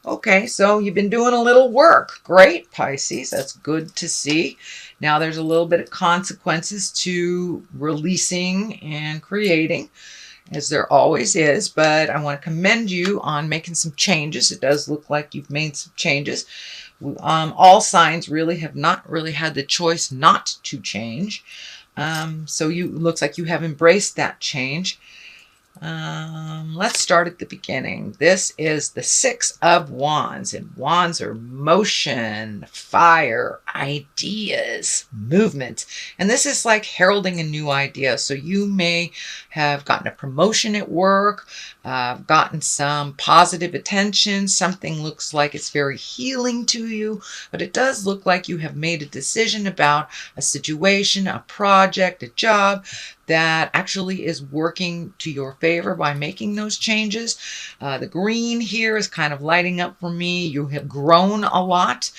Okay, so you've been doing a little work. Great, Pisces. That's good to see. Now there's a little bit of consequences to releasing and creating, as there always is, but I want to commend you on making some changes. It does look like you've made some changes. All signs really have not really had the choice not to change. So you looks like you have embraced that change. Let's start at the beginning. This is the Six of Wands, and wands are motion, fire, ideas, movement. And this is like heralding a new idea. So you may have gotten a promotion at work, gotten some positive attention. Something looks like it's very healing to you, but it does look like you have made a decision about a situation, a project, a job that actually is working to your favor by making those changes. The green here is kind of lighting up for me. You have grown a lot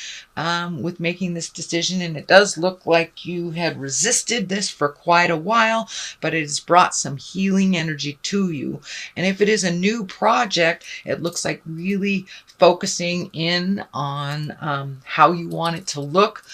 with making this decision, and it does look like you had resisted this for quite a while, but it has brought some healing energy to you. And if it is a new project, it looks like really focusing in on how you want it to look,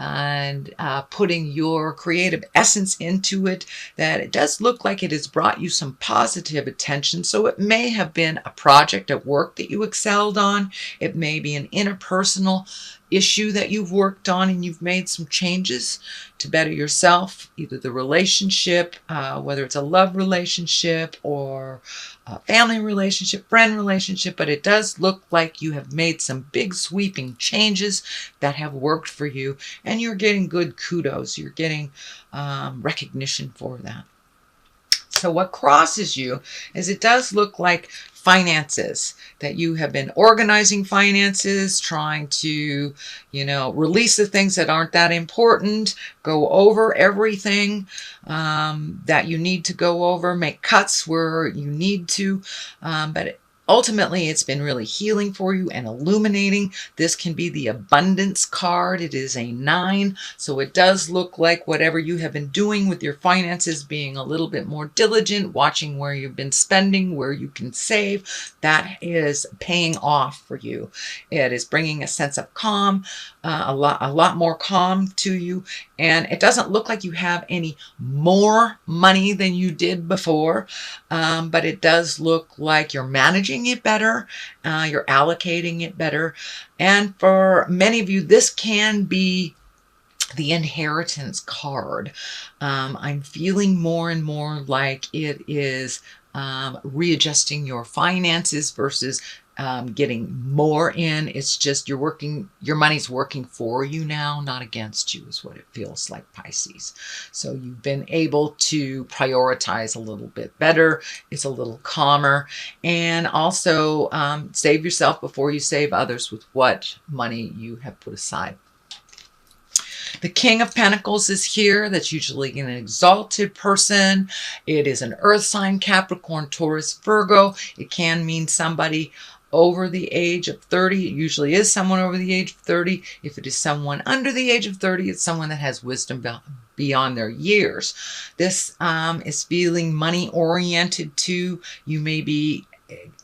and putting your creative essence into it, that it does look like it has brought you some positive attention. So it may have been a project at work that you excelled on. It may be an interpersonal issue that you've worked on and you've made some changes to better yourself, either the relationship, whether it's a love relationship or a family relationship, friend relationship, but it does look like you have made some big sweeping changes that have worked for you, and you're getting good kudos. You're getting recognition for that. So what crosses you is it does look like finances, that you have been organizing finances, trying to, release the things that aren't that important, go over everything that you need to go over, make cuts where you need to, but ultimately, it's been really healing for you and illuminating. This can be the abundance card. It is a 9. So it does look like whatever you have been doing with your finances, being a little bit more diligent, watching where you've been spending, where you can save, that is paying off for you. It is bringing a sense of calm, a lot more calm to you. And it doesn't look like you have any more money than you did before, but it does look like you're managing it better, you're allocating it better. And for many of you, this can be the inheritance card. I'm feeling more and more like it is readjusting your finances versus getting more in. It's just your money's working for you now, not against you, is what it feels like, Pisces. So you've been able to prioritize a little bit better. It's a little calmer. And also save yourself before you save others with what money you have put aside. The King of Pentacles is here. That's usually an exalted person. It is an earth sign, Capricorn, Taurus, Virgo. It can mean somebody over the age of 30. It usually is someone over the age of 30. If it is someone under the age of 30, it's someone that has wisdom beyond their years. This is feeling money oriented too. You may be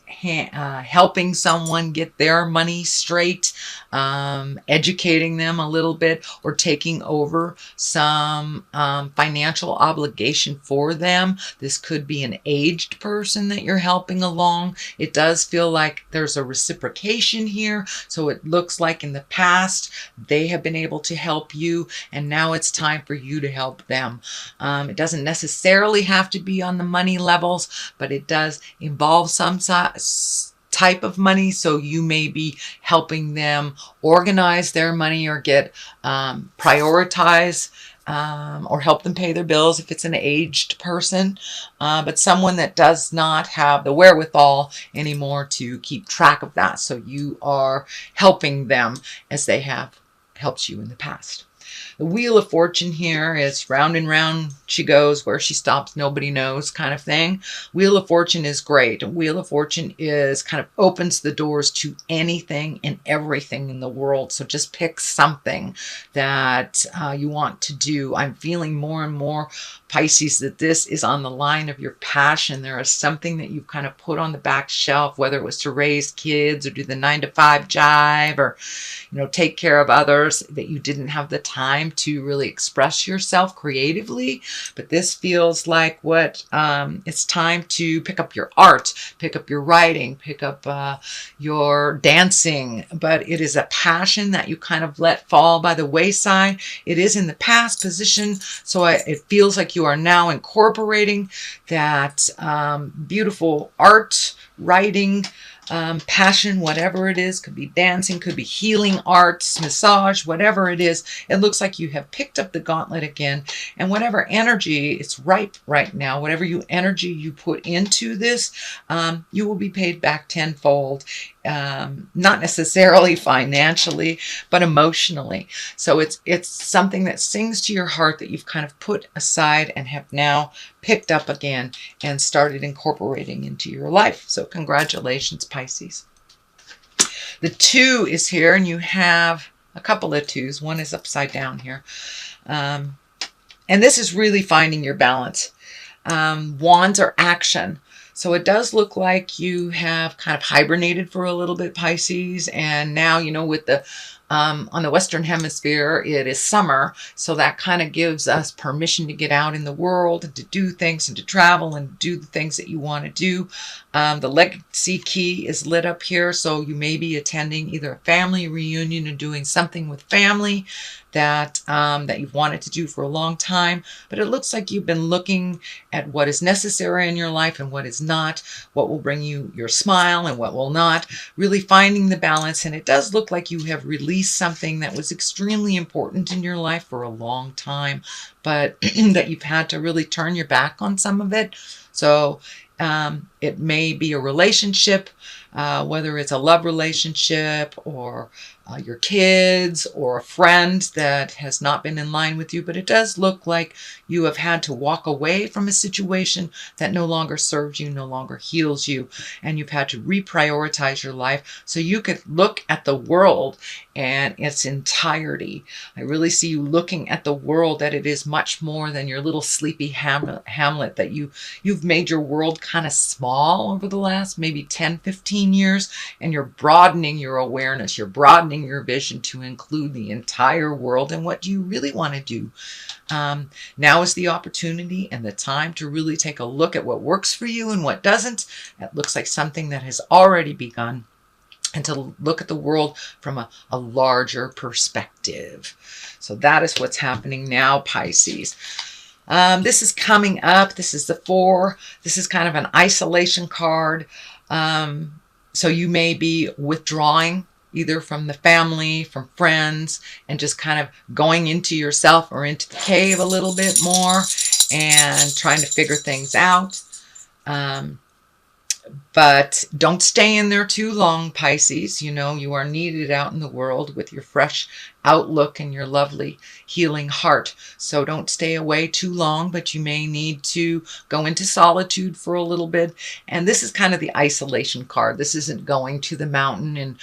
helping someone get their money straight, educating them a little bit, or taking over some financial obligation for them. This could be an aged person that you're helping along. It does feel like there's a reciprocation here. So it looks like in the past they have been able to help you, and now it's time for you to help them. It doesn't necessarily have to be on the money levels, but it does involve some type of money. So you may be helping them organize their money, or get prioritize, or help them pay their bills if it's an aged person, but someone that does not have the wherewithal anymore to keep track of that. So you are helping them as they have helped you in the past. The Wheel of Fortune here is round and round she goes, where she stops nobody knows kind of thing. Wheel of Fortune is great. Wheel of Fortune is kind of opens the doors to anything and everything in the world. So just pick something that you want to do. I'm feeling more and more Pisces, that this is on the line of your passion. There is something that you've kind of put on the back shelf, whether it was to raise kids or do the 9-to-5 jive or, take care of others, that you didn't have the time to really express yourself creatively. But this feels like it's time to pick up your art, pick up your writing, pick up your dancing. But it is a passion that you kind of let fall by the wayside. It is in the past position, so it feels like you are now incorporating that beautiful art, writing, passion, whatever it is. Could be dancing, could be healing arts, massage, whatever it is. It looks like you have picked up the gauntlet again, and whatever energy, it's ripe right now. Whatever energy you put into this, you will be paid back tenfold. Not necessarily financially, but emotionally. So it's something that sings to your heart that you've kind of put aside and have now picked up again and started incorporating into your life. So congratulations, Pisces. The 2 is here, and you have a couple of 2s. One is upside down here. And this is really finding your balance. Wands are action. So it does look like you have kind of hibernated for a little bit, Pisces. And now, with the on the Western Hemisphere, it is summer. So that kind of gives us permission to get out in the world and to do things and to travel and do the things that you want to do. The legacy key is lit up here. So you may be attending either a family reunion or doing something with family that you've wanted to do for a long time. But it looks like you've been looking at what is necessary in your life and what is not, what will bring you your smile and what will not, really finding the balance. And it does look like you have released something that was extremely important in your life for a long time, but that you've had to really turn your back on some of it. So it may be a relationship, whether it's a love relationship or your kids or a friend that has not been in line with you. But it does look like you have had to walk away from a situation that no longer serves you, no longer heals you. And you've had to reprioritize your life so you could look at the world and its entirety. I really see you looking at the world that it is much more than your little sleepy hamlet that you've made your world kind of small over the last maybe 10, 15 years. And you're broadening your awareness. You're broadening your vision to include the entire world and what you really want to do. Now is the opportunity and the time to really take a look at what works for you and what doesn't. It looks like something that has already begun, and to look at the world from a larger perspective. So that is what's happening now, Pisces. This is coming up. This is the 4. This is kind of an isolation card. So you may be withdrawing either from the family, from friends, and just kind of going into yourself or into the cave a little bit more and trying to figure things out. But don't stay in there too long, Pisces. You are needed out in the world with your fresh outlook and your lovely healing heart. So don't stay away too long, but you may need to go into solitude for a little bit. And this is kind of the isolation card. This isn't going to the mountain and,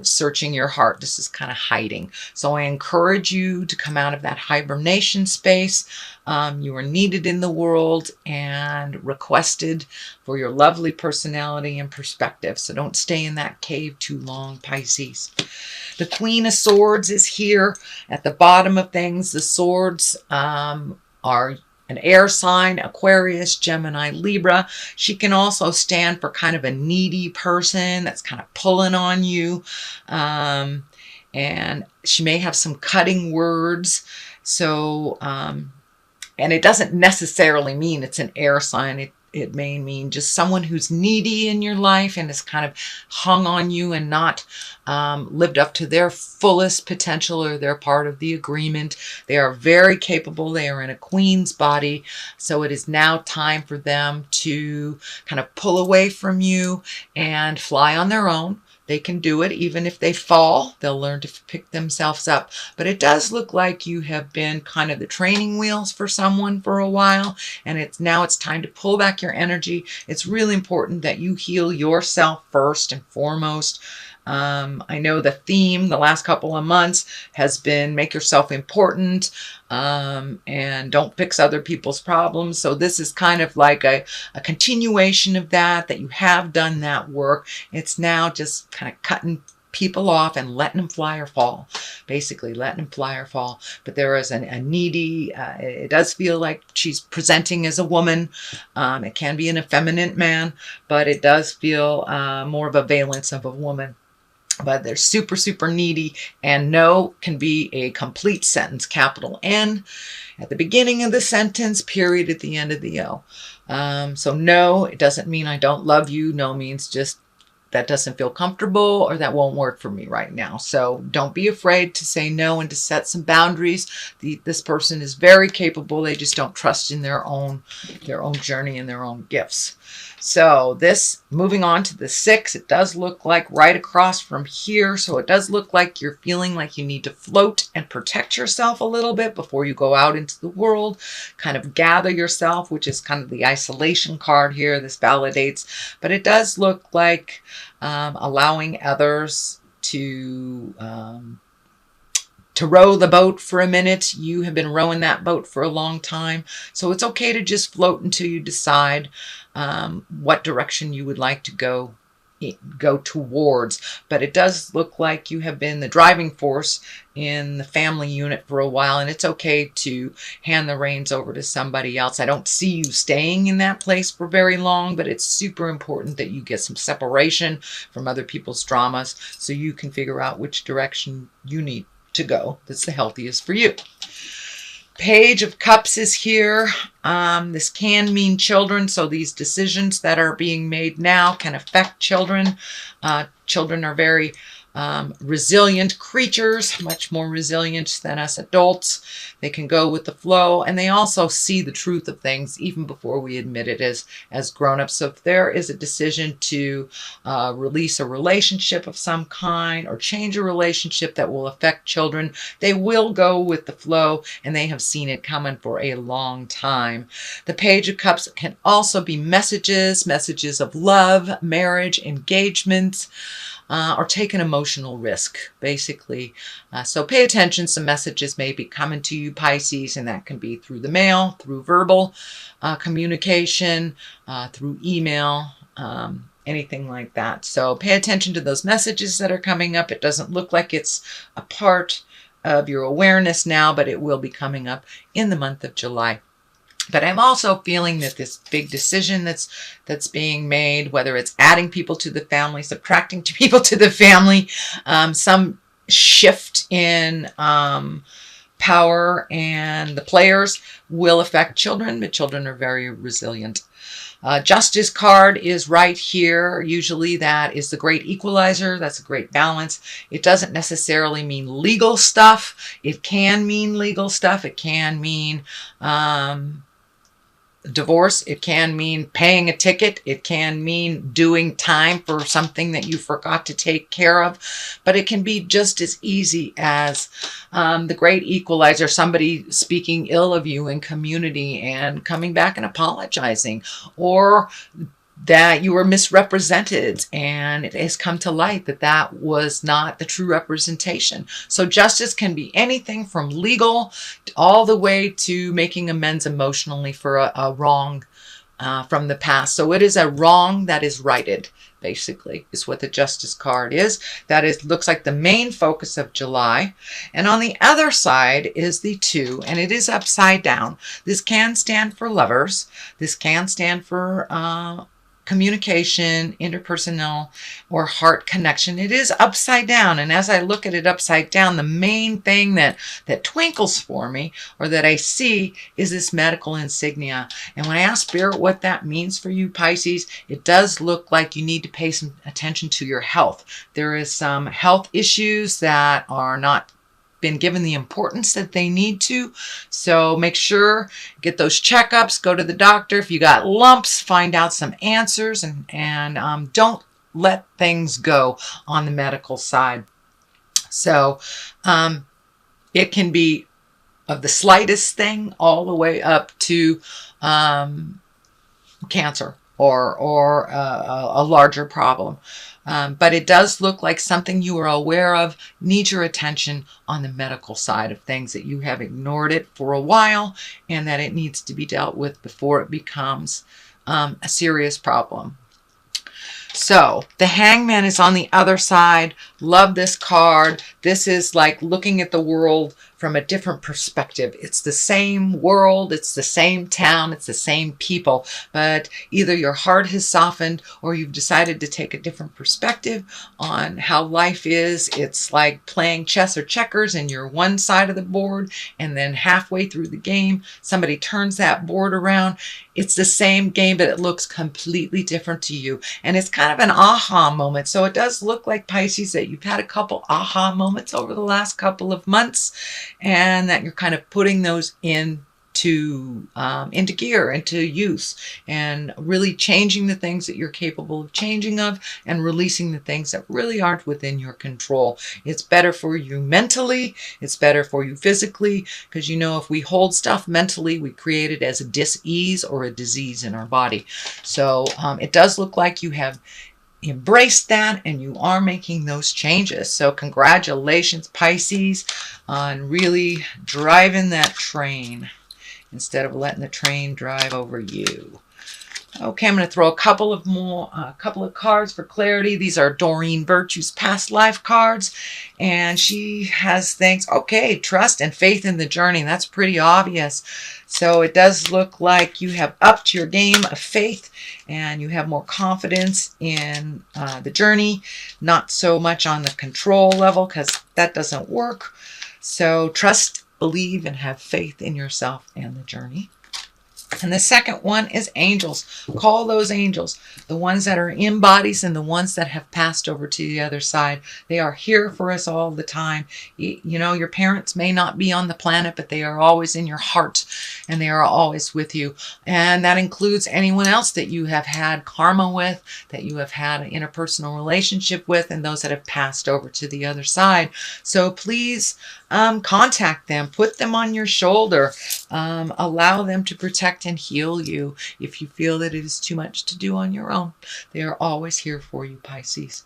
searching your heart. This is kind of hiding. So I encourage you to come out of that hibernation space. You are needed in the world and requested for your lovely personality and perspective. So don't stay in that cave too long, Pisces. The Queen of Swords is here at the bottom of things. The swords are an air sign, Aquarius, Gemini, Libra. She can also stand for kind of a needy person that's kind of pulling on you. And she may have some cutting words. So, and it doesn't necessarily mean it's an air sign. It may mean just someone who's needy in your life and has kind of hung on you and not lived up to their fullest potential or their part of the agreement. They are very capable. They are in a queen's body. So it is now time for them to kind of pull away from you and fly on their own. They can do it. Even if they fall, they'll learn to pick themselves up. But it does look like you have been kind of the training wheels for someone for a while. And it's time to pull back your energy. It's really important that you heal yourself first and foremost. I know the theme the last couple of months has been make yourself important, and don't fix other people's problems. So this is kind of like a continuation of that you have done that work. It's now just kind of cutting people off and letting them fly or fall, basically letting them fly or fall. But there is a needy, it does feel like she's presenting as a woman. It can be an effeminate man, but it does feel more of a valence of a woman. But they're super, super needy, and no can be a complete sentence, capital N at the beginning of the sentence, period at the end of the O. So no, it doesn't mean I don't love you. No means just that doesn't feel comfortable or that won't work for me right now. So don't be afraid to say no and to set some boundaries. This person is very capable. They just don't trust in their own journey and their own gifts. So this, moving on to the 6, it does look like right across from here. So it does look like you're feeling like you need to float and protect yourself a little bit before you go out into the world, kind of gather yourself, which is kind of the isolation card here. This validates, but it does look like allowing others to row the boat for a minute. You have been rowing that boat for a long time. So it's okay to just float until you decide what direction you would like to go towards. But it does look like you have been the driving force in the family unit for a while, and it's okay to hand the reins over to somebody else. I don't see you staying in that place for very long, but it's super important that you get some separation from other people's dramas so you can figure out which direction you need to go that's the healthiest for you. Page of Cups is here. This can mean children, so these decisions that are being made now can affect children. Children are very resilient creatures, much more resilient than us adults. They can go with the flow, and they also see the truth of things even before we admit it as grown-ups. So if there is a decision to release a relationship of some kind or change a relationship that will affect children, they will go with the flow, and they have seen it coming for a long time. The Page of Cups can also be messages of love, marriage, engagement, or take an emotional risk, basically. So pay attention. Some messages may be coming to you, Pisces, and that can be through the mail, through verbal communication, through email, anything like that. So pay attention to those messages that are coming up. It doesn't look like it's a part of your awareness now, but it will be coming up in the month of July. But I'm also feeling that this big decision that's being made, whether it's adding people to the family, subtracting people to the family, some shift in power and the players will affect children, but children are very resilient. Justice card is right here. Usually that is the great equalizer. That's a great balance. It doesn't necessarily mean legal stuff. It can mean legal stuff. It can mean divorce. It can mean paying a ticket. It can mean doing time for something that you forgot to take care of. But it can be just as easy as the great equalizer, somebody speaking ill of you in community and coming back and apologizing, or that you were misrepresented and it has come to light that that was not the true representation. So justice can be anything from legal all the way to making amends emotionally for a wrong from the past. So it is a wrong that is righted, basically, is what the Justice card is. That is, looks like the main focus of July. And on the other side is the 2, and it is upside down. This can stand for lovers. This can stand for communication, interpersonal, or heart connection. It is upside down, and as I look at it upside down, the main thing that twinkles for me, or that I see, is this medical insignia. And when I ask Spirit what that means for you, Pisces, it does look like you need to pay some attention to your health. There is some health issues that are not been given the importance that they need to. So make sure, get those checkups, go to the doctor. If you got lumps, find out some answers, and don't let things go on the medical side. So it can be of the slightest thing all the way up to cancer. or a larger problem. But it does look like something you are aware of needs your attention on the medical side of things, that you have ignored it for a while and that it needs to be dealt with before it becomes a serious problem. So the Hangman is on the other side. Love this card. This is like looking at the world from a different perspective. It's the same world, it's the same town, it's the same people, but either your heart has softened or you've decided to take a different perspective on how life is. It's like playing chess or checkers and you're one side of the board, and then halfway through the game, somebody turns that board around. It's the same game, but it looks completely different to you. And it's kind of an aha moment. So it does look like, Pisces, that you've had a couple aha moments over the last couple of months, and that you're kind of putting those into gear, into use, and really changing the things that you're capable of changing of, and releasing the things that really aren't within your control. It's better for you mentally, it's better for you physically, because you know, if we hold stuff mentally, we create it as a dis-ease or a disease in our body. So it does look like you have embraced that and you are making those changes. So congratulations, Pisces, on really driving that train instead of letting the train drive over you. Okay, I'm going to throw a couple of cards for clarity. These are Doreen Virtue's past life cards, and she has things. Okay, trust and faith in the journey. That's pretty obvious. So it does look like you have upped your game of faith and you have more confidence in the journey, not so much on the control level, because that doesn't work. So trust, believe, and have faith in yourself and the journey. And the second one is angels. Call those angels, the ones that are in bodies and the ones that have passed over to the other side. They are here for us all the time. You know, your parents may not be on the planet, but they are always in your heart and they are always with you. And that includes anyone else that you have had karma with, that you have had an interpersonal relationship with, and those that have passed over to the other side. So please contact them, put them on your shoulder, allow them to protect and heal you if you feel that it is too much to do on your own. They are always here for you, Pisces.